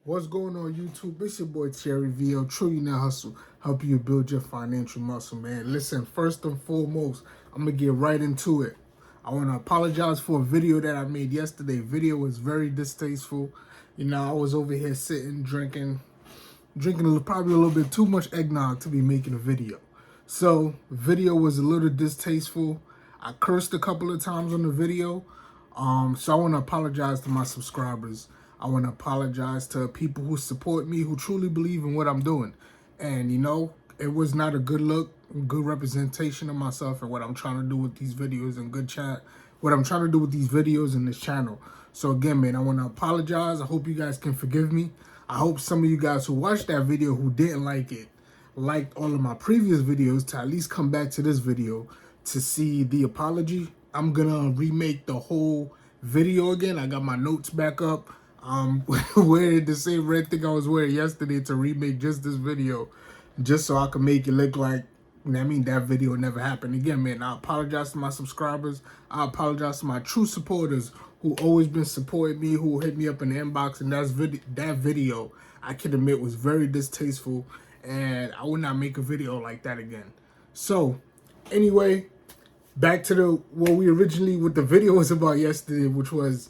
What's going on, YouTube? It's your boy Terry VO, Trillionaire Hustle, helping you build your financial muscle, man. Listen, first and foremost, I'm going to get right into it. I want to apologize for a video that I made yesterday. Video was very distasteful. You know, I was over here sitting, drinking probably a little bit too much eggnog to be making a video. So, video was a little distasteful. I cursed a couple of times on the video. So I want to apologize to my subscribers. I want to apologize to people who support me, who truly believe in what I'm doing. And, you know, it was not a good look, good representation of myself and what I'm trying to do with these videos and what I'm trying to do with these videos in this channel. So again, man, I want to apologize. I hope you guys can forgive me. I hope some of you guys who watched that video who didn't like it, liked all of my previous videos, to at least come back to this video to see the apology. I'm gonna remake the whole video again. I got my notes back up. Wearing the same red thing I was wearing yesterday to remake just this video, just so I can make it look like, I mean, that video never happened again, man. I apologize to my subscribers. I apologize to my true supporters who always been supporting me, who hit me up in the inbox. And that video, I can admit, was very distasteful, and I would not make a video like that again. So, anyway, back to what the video was about yesterday, which was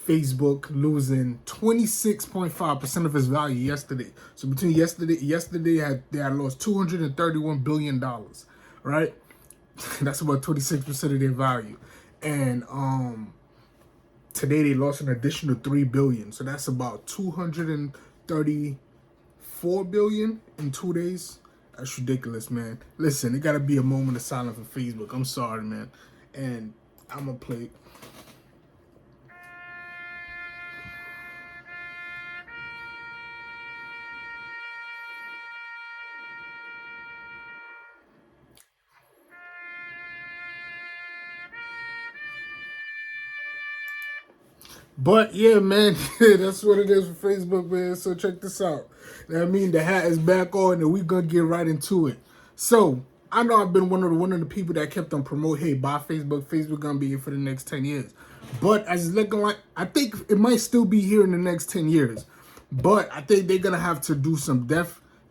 Facebook losing 26.5% of its value yesterday. So between yesterday they had lost $231 billion, right? That's about 26% of their value. And today they lost an additional $3 billion. So that's about $234 billion in 2 days. That's ridiculous, man. Listen, it gotta be a moment of silence for Facebook. I'm sorry, man. And I'm gonna play. But yeah, man, that's what it is for Facebook, man. So check this out. I mean, the hat is back on, and we're gonna get right into it. So I know I've been one of the people that kept on promote, hey, buy Facebook. Facebook gonna be here for the next 10 years. But as it's looking like, I think it might still be here in the next 10 years. But I think they're gonna have to do some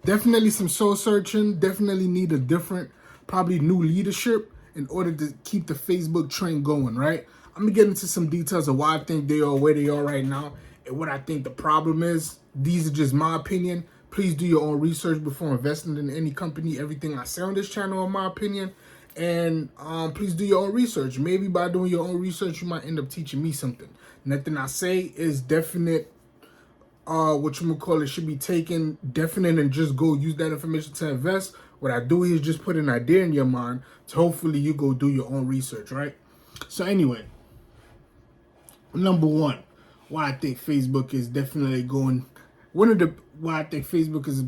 definitely some soul searching. Definitely need a different, probably new leadership in order to keep the Facebook train going, right? I'm gonna get into some details of why I think they are where they are right now and what I think the problem is. These are just my opinion. Please do your own research before investing in any company. Everything I say on this channel, in my opinion. And please do your own research. Maybe by doing your own research, you might end up teaching me something. Nothing I say is definite. Should be taken definite and just go use that information to invest. What I do is just put an idea in your mind to hopefully you go do your own research, right? So anyway, number one, why I think Facebook is definitely going. Why I think Facebook is,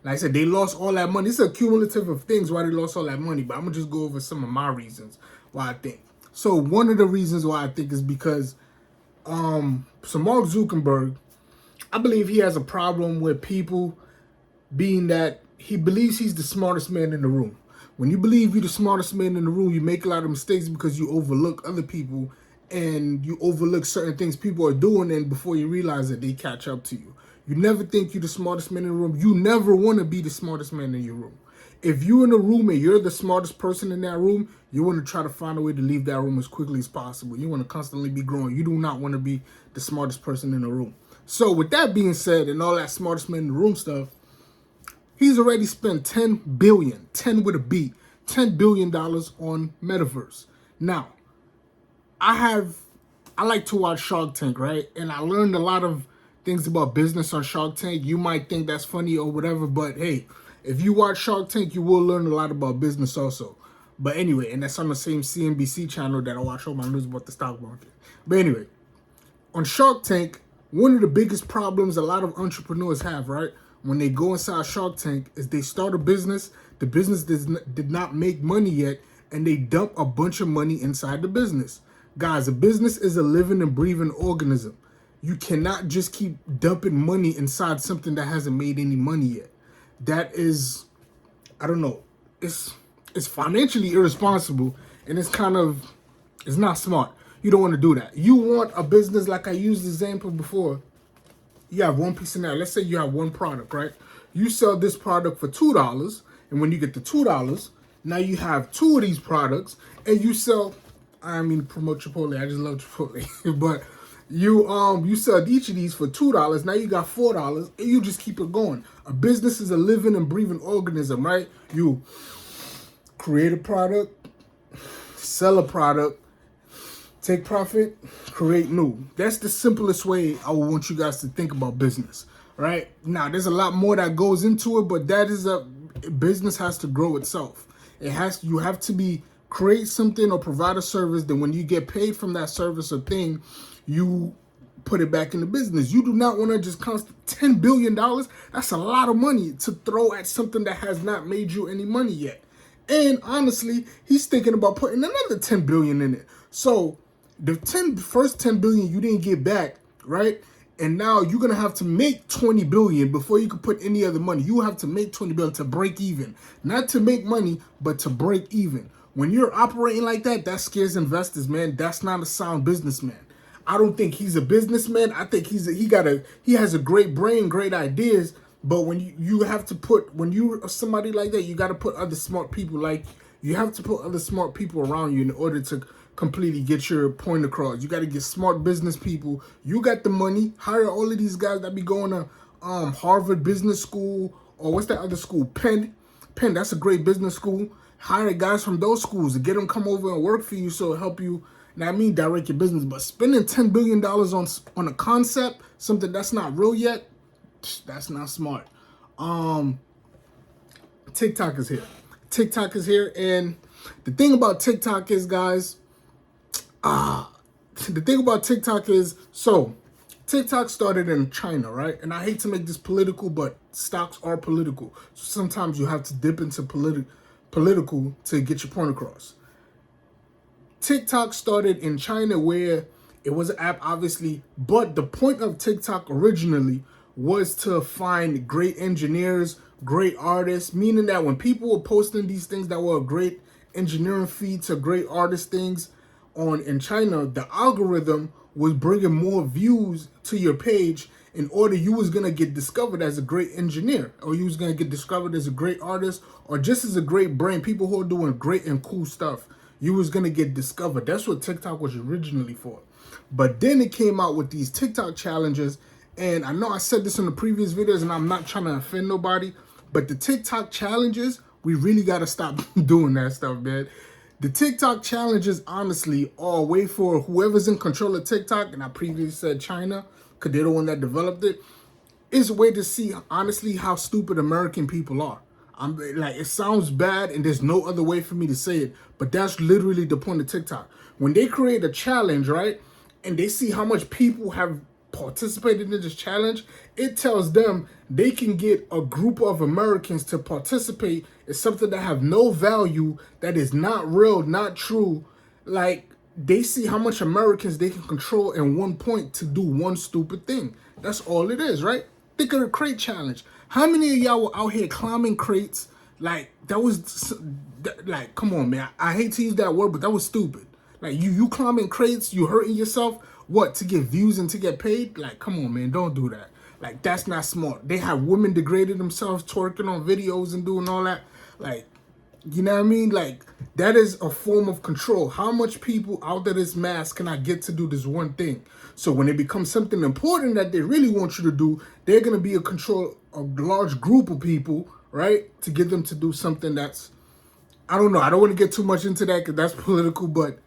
like I said, they lost all that money. It's a cumulative of things why they lost all that money, but I'm gonna just go over some of my reasons why I think. So one of the reasons why I think is because, so Mark Zuckerberg, I believe he has a problem with people being that he believes he's the smartest man in the room. When you believe you're the smartest man in the room, you make a lot of mistakes because you overlook other people and you overlook certain things people are doing, and before you realize it, they catch up to you. You never think you're the smartest man in the room. You never want to be the smartest man in your room. If you're in a room and you're the smartest person in that room, you want to try to find a way to leave that room as quickly as possible. You want to constantly be growing. You do not want to be the smartest person in the room. So with that being said and all that smartest man in the room stuff, he's already spent $10 billion, 10 with a B, $10 billion on metaverse. Now, I like to watch Shark Tank, right? And I learned a lot of things about business on Shark Tank. You might think that's funny or whatever, but hey, if you watch Shark Tank, you will learn a lot about business also. But anyway, and that's on the same CNBC channel that I watch all my news about the stock market. But anyway, on Shark Tank, one of the biggest problems a lot of entrepreneurs have, right, when they go inside Shark Tank is they start a business, the business did not make money yet, and they dump a bunch of money inside the business. Guys, a business is a living and breathing organism. You cannot just keep dumping money inside something that hasn't made any money yet. That is, I don't know, it's financially irresponsible, and it's not smart. You don't want to do that. You want a business, like I used the example before, You have one piece of that. Let's say you have one product, right? You sell this product for $2, and when you get the $2, now you have two of these products, and you sell. I mean, promote Chipotle. I just love Chipotle, but you sell each of these for $2. Now you got $4, and you just keep it going. A business is a living and breathing organism, right? You create a product, sell a product, take profit, create new. That's the simplest way I would want you guys to think about business, right? Now, there's a lot more that goes into it, but that is business has to grow itself. You have to create something or provide a service. Then when you get paid from that service or thing, you put it back in the business. You do not want to just cost $10 billion. That's a lot of money to throw at something that has not made you any money yet. And honestly, he's thinking about putting another 10 billion in it. So the first 10 billion you didn't get back, right? And now you're going to have to make 20 billion before you can put any other money. You have to make 20 billion to break even. Not to make money, but to break even. When you're operating like that, that scares investors, man. That's not a sound businessman. I don't think he's a businessman. I think he has a great brain, great ideas. But when when you're somebody like that, you got to put other smart people around you in order to completely get your point across. You got to get smart business people. You got the money. Hire all of these guys that be going to Harvard Business School, or what's that other school? Penn. That's a great business school. Hire guys from those schools to get them come over and work for you, so it'll help you. Now, I mean, direct your business, but spending $10 billion on a concept, something that's not real yet, that's not smart. TikTok is here. TikTok is here, and the thing about TikTok is, guys, so TikTok started in China, right? And I hate to make this political, but stocks are political. So sometimes you have to dip into political to get your point across. TikTok started in China, where it was an app, obviously, but the point of TikTok originally was to find great engineers, great artists, meaning that when people were posting these things that were a great engineering feed to great artist things in China, the algorithm was bringing more views to your page in order you was going to get discovered as a great engineer, or you was going to get discovered as a great artist, or just as a great brain, people who are doing great and cool stuff. You was going to get discovered. That's what TikTok was originally for. But then it came out with these TikTok challenges. And I know I said this in the previous videos, and I'm not trying to offend nobody, but the TikTok challenges, we really got to stop doing that stuff, man. The TikTok challenges, honestly, are a way for whoever's in control of TikTok, and I previously said China, because they're the one that developed it, is a way to see, honestly, how stupid American people are. It sounds bad, and there's no other way for me to say it, but that's literally the point of TikTok. When they create a challenge, right, and they see how much people have participated in this challenge, it tells them they can get a group of Americans to participate in something that have no value, that is not real, not true. Like, they see how much Americans they can control in one point to do one stupid thing. That's all it is, right? Think of the crate challenge. How many of y'all were out here climbing crates? Like, that was, like, come on, man. I hate to use that word, but that was stupid. Like, you climbing crates, you hurting yourself, what, to get views and to get paid? Like, come on, man, don't do that. Like, that's not smart. They have women degrading themselves, twerking on videos and doing all that. Like, you know what I mean? Like, that is a form of control. How much people out of this mass can I get to do this one thing? So when it becomes something important that they really want you to do, they're going to be a large group of people, right? To get them to do something that's, I don't know. I don't want to get too much into that because that's political, but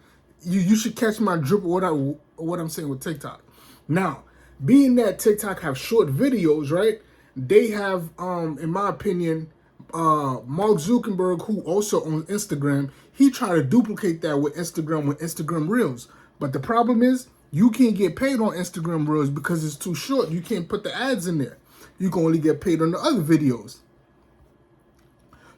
you should catch my drip of what I'm saying with TikTok. Now, being that TikTok have short videos, right? They have, in my opinion, Mark Zuckerberg, who also owns Instagram, he tried to duplicate that with Instagram Reels. But the problem is, you can't get paid on Instagram Reels because it's too short. You can't put the ads in there. You can only get paid on the other videos.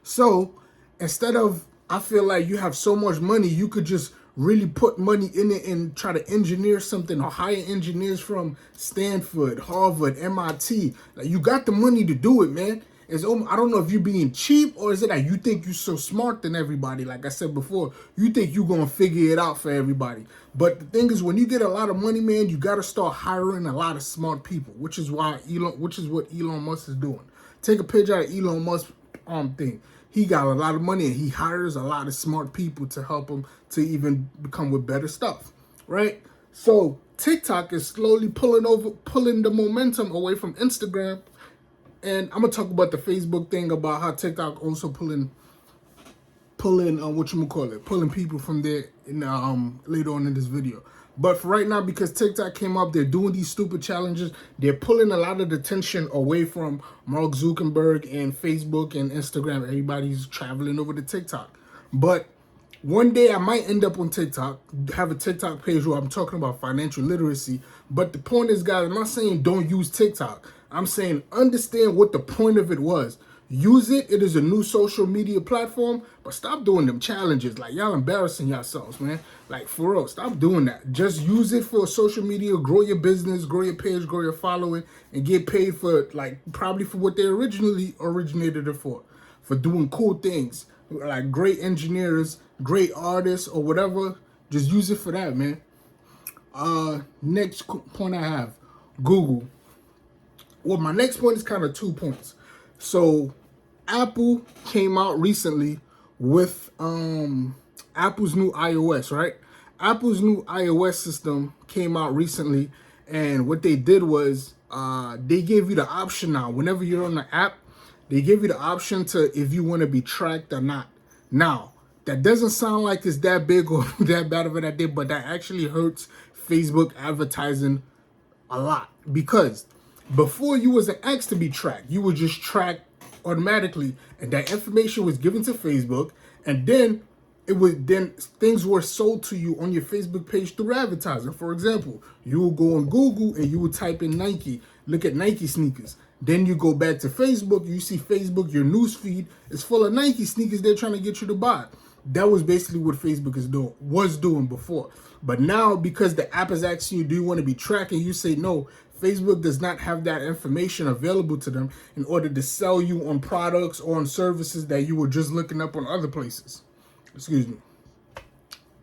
So, instead of, I feel like you have so much money, you could just really put money in it and try to engineer something, or hire engineers from Stanford, Harvard, MIT. Like, you got the money to do it, man. I don't know if you're being cheap or is it that you think you're so smart than everybody. Like I said before, you think you're gonna figure it out for everybody. But the thing is, when you get a lot of money, man, you gotta start hiring a lot of smart people, which is what Elon Musk is doing. Take a picture out of Elon Musk thing. He got a lot of money and he hires a lot of smart people to help him to even become with better stuff, right? So TikTok is slowly pulling the momentum away from Instagram. And I'm gonna talk about the Facebook thing about how TikTok also pulling pulling people from there in later on in this video. But for right now, because TikTok came up, they're doing these stupid challenges. They're pulling a lot of the attention away from Mark Zuckerberg and Facebook and Instagram. Everybody's traveling over to TikTok. But one day I might end up on TikTok, have a TikTok page where I'm talking about financial literacy. But the point is, guys, I'm not saying don't use TikTok. I'm saying understand what the point of it was. Use it. It is a new social media platform, but stop doing them challenges. Like, y'all embarrassing yourselves, man. Like, for real, stop doing that. Just use it for social media, grow your business, grow your page, grow your following, and get paid for, like, probably for what they originally originated it for doing cool things. Like great engineers, great artists, or whatever. Just use it for that, man. Next point I have, Google. Well, my next point is kind of 2 points. So Apple came out recently with Apple's new iOS, right? Apple's new iOS system came out recently, and what they did was they gave you the option now. Whenever you're on the app, they give you the option to if you want to be tracked or not. Now, that doesn't sound like it's that big or that bad of an idea, but that actually hurts Facebook advertising a lot, because before you wasn't asked to be tracked, you were just tracked automatically, and that information was given to Facebook, and then things were sold to you on your Facebook page through advertising. For example, you will go on Google and you will type in Nike, look at Nike sneakers. Then you go back to Facebook, you see Facebook, your news feed is full of Nike sneakers they're trying to get you to buy. That was basically what Facebook was doing before. But now, because the app is asking you, do you want to be tracked? And you say no, Facebook does not have that information available to them in order to sell you on products or on services that you were just looking up on other places. Excuse me.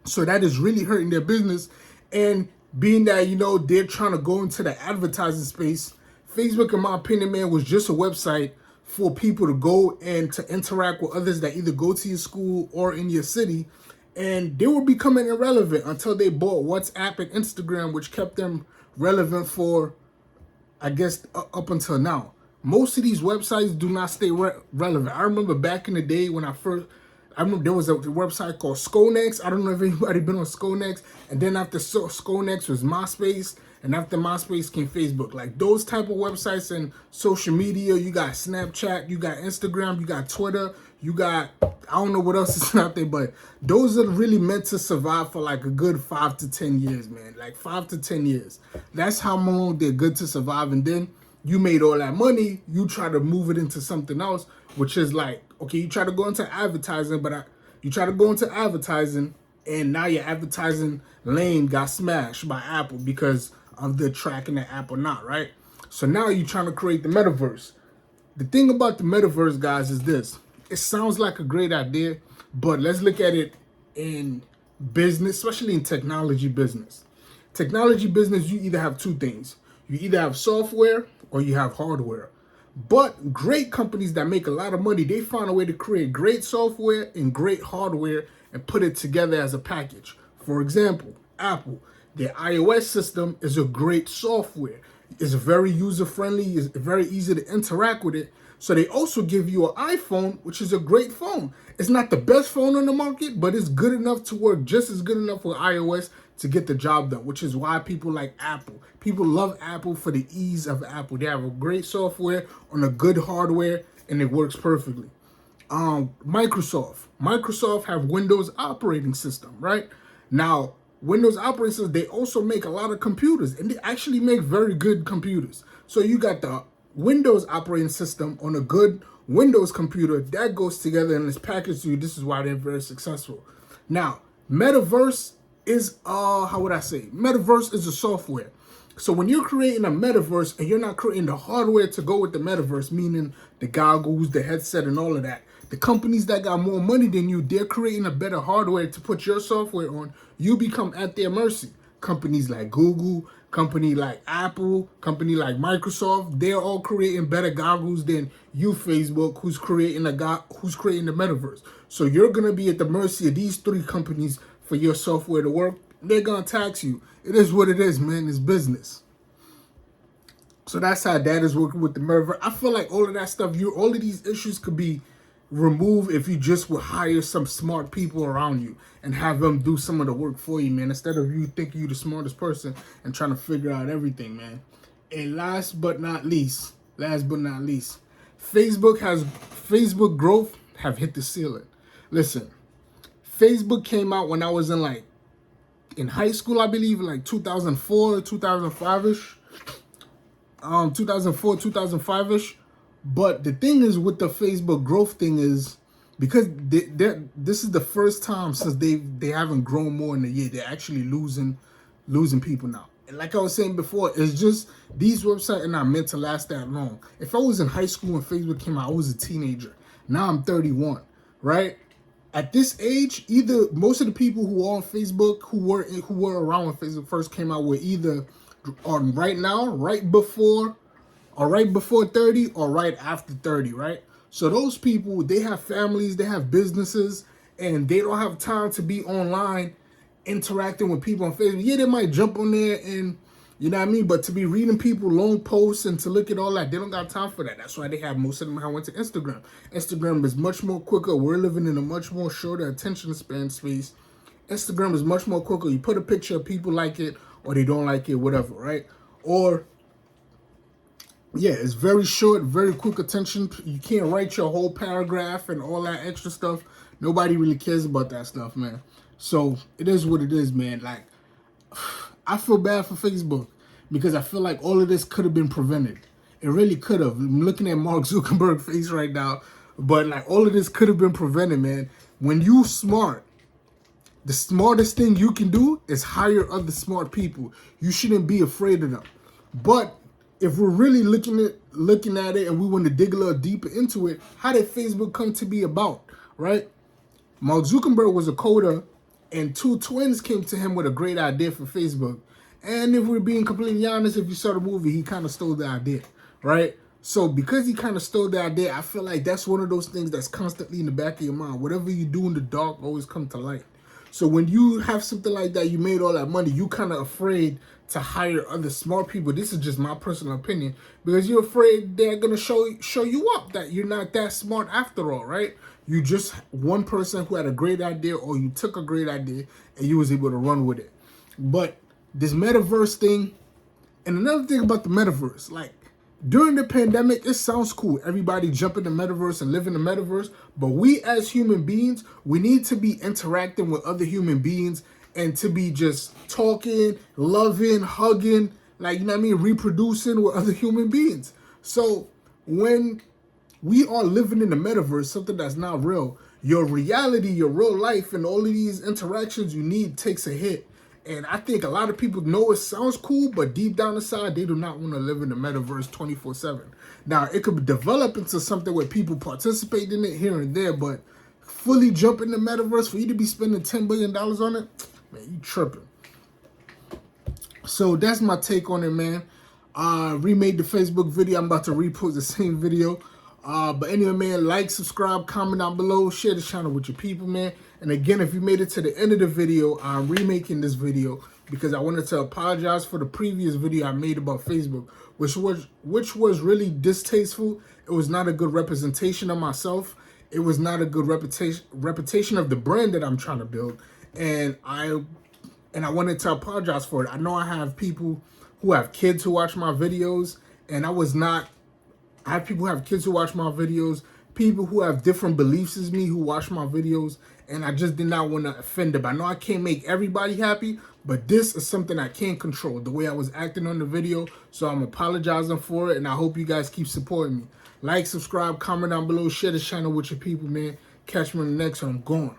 So that is really hurting their business. And being that, they're trying to go into the advertising space, Facebook, in my opinion, man, was just a website for people to go and to interact with others that either go to your school or in your city. And they were becoming irrelevant until they bought WhatsApp and Instagram, which kept them relevant for, I guess, up until now. Most of these websites do not stay relevant. I remember back in the day when I remember there was a website called Skonex. I don't know if anybody been on Skonex. And then after Skonex was MySpace. And after MySpace came Facebook. Like those type of websites and social media, you got Snapchat, you got Instagram, you got Twitter, you got, I don't know what else is out there, but those are really meant to survive for like a good 5 to 10 years, man. Like 5 to 10 years. That's how long they're good to survive. And then you made all that money, you try to move it into something else, which is like, okay, you try to go into advertising, and now your advertising lane got smashed by Apple because of the tracking the app or not, right? So now you're trying to create the metaverse. The thing about the metaverse, guys, is this. It sounds like a great idea, but let's look at it in business, especially in technology business. Technology business, you either have two things. You either have software or you have hardware. But great companies that make a lot of money, they find a way to create great software and great hardware and put it together as a package. For example, Apple. Their iOS system is a great software. It's very user-friendly. It's very easy to interact with it. So they also give you an iPhone, which is a great phone. It's not the best phone on the market, but it's good enough to work just as good enough with iOS to get the job done, which is why people like Apple. People love Apple for the ease of Apple. They have a great software on a good hardware, and it works perfectly. Microsoft have Windows operating system, right? Now, Windows operating system, they also make a lot of computers, and they actually make very good computers. So you got the Windows operating system on a good Windows computer that goes together and is packaged to you. This is why they're very successful. Now, Metaverse is Metaverse is a software. So when you're creating a metaverse and you're not creating the hardware to go with the metaverse, meaning the goggles, the headset, and all of that, the companies that got more money than you, they're creating a better hardware to put your software on. You become at their mercy. Companies like Google, company like Apple, company like Microsoft, they're all creating better goggles than you, Facebook, who's creating the metaverse. So you're gonna be at the mercy of these three companies for your software to work. They're gonna tax you. It is what it is, man. It's business. So that's how that is working with the metaverse. I feel like all of that stuff, all of these issues could be removed if you just would hire some smart people around you and have them do some of the work for you, man, instead of you thinking you're the smartest person and trying to figure out everything, man. And last but not least, Facebook growth have hit the ceiling. Listen, Facebook came out when I was in high school, I believe, like 2004, 2005-ish. 2004, 2005-ish. But the thing is with the Facebook growth thing is because this is the first time since they haven't grown more in a year. They're actually losing people now. And like I was saying before, it's just these websites are not meant to last that long. If I was in high school when Facebook came out, I was a teenager. Now I'm 31, right? At this age, either most of the people who are on Facebook who were around when Facebook first came out were either on right now, right before 30 or right after 30, right? So those people, they have families, they have businesses, and they don't have time to be online interacting with people on Facebook. Yeah, they might jump on there and, you know what I mean? But to be reading people long posts and to look at all that, they don't got time for that. That's why they have most of them went to Instagram. Instagram is much more quicker. We're living in a much more shorter attention span space. Instagram is much more quicker. You put a picture, people like it or they don't like it, whatever, right? Or yeah, it's very short, very quick attention. You can't write your whole paragraph and all that extra stuff. Nobody really cares about that stuff, man. So it is what it is, man. Like, I feel bad for Facebook because I feel like all of this could have been prevented. It really could have. I'm looking at Mark Zuckerberg's face right now, but like all of this could have been prevented, man. When you smart, the smartest thing you can do is hire other smart people. You shouldn't be afraid of them. But if we're really looking at it and we want to dig a little deeper into it, how did Facebook come to be about, right? Mark Zuckerberg was a coder, and two twins came to him with a great idea for Facebook. And if we're being completely honest, if you saw the movie, he kind of stole the idea, right? So because he kind of stole the idea, I feel like that's one of those things that's constantly in the back of your mind. Whatever you do in the dark always come to light. So when you have something like that, you made all that money, you kind of afraid to hire other smart people. This is just my personal opinion, because you're afraid they're gonna show you up that you're not that smart after all, right? You just one person who had a great idea, or you took a great idea and you was able to run with it. But this metaverse thing, and another thing about the metaverse, like during the pandemic, it sounds cool. Everybody jump in the metaverse and live in the metaverse. But we as human beings, we need to be interacting with other human beings and to be just talking, loving, hugging, like, you know what I mean, reproducing with other human beings. So when we are living in the metaverse, something that's not real, your reality, your real life, and all of these interactions you need takes a hit. And I think a lot of people know it sounds cool, but deep down inside, they do not want to live in the metaverse 24/7. Now, it could develop into something where people participate in it here and there, but fully jump in the metaverse, for you to be spending $10 billion on it, man, you tripping. So that's my take on it, man. Remade the Facebook video. I'm about to repost the same video. But anyway, man, like, subscribe, comment down below, share the channel with your people, man. And again, if you made it to the end of the video, I'm remaking this video because I wanted to apologize for the previous video I made about Facebook, which was really distasteful. It was not a good representation of myself. It was not a good reputation of the brand that I'm trying to build. And I wanted to apologize for it. I know I have people who have kids who watch my videos, and I have people who have kids who watch my videos, people who have different beliefs as me who watch my videos, and I just did not want to offend them. I know I can't make everybody happy, but this is something I can't control, the way I was acting on the video, so I'm apologizing for it, and I hope you guys keep supporting me. Like, subscribe, comment down below, share the channel with your people, man. Catch me on the next one. I'm going.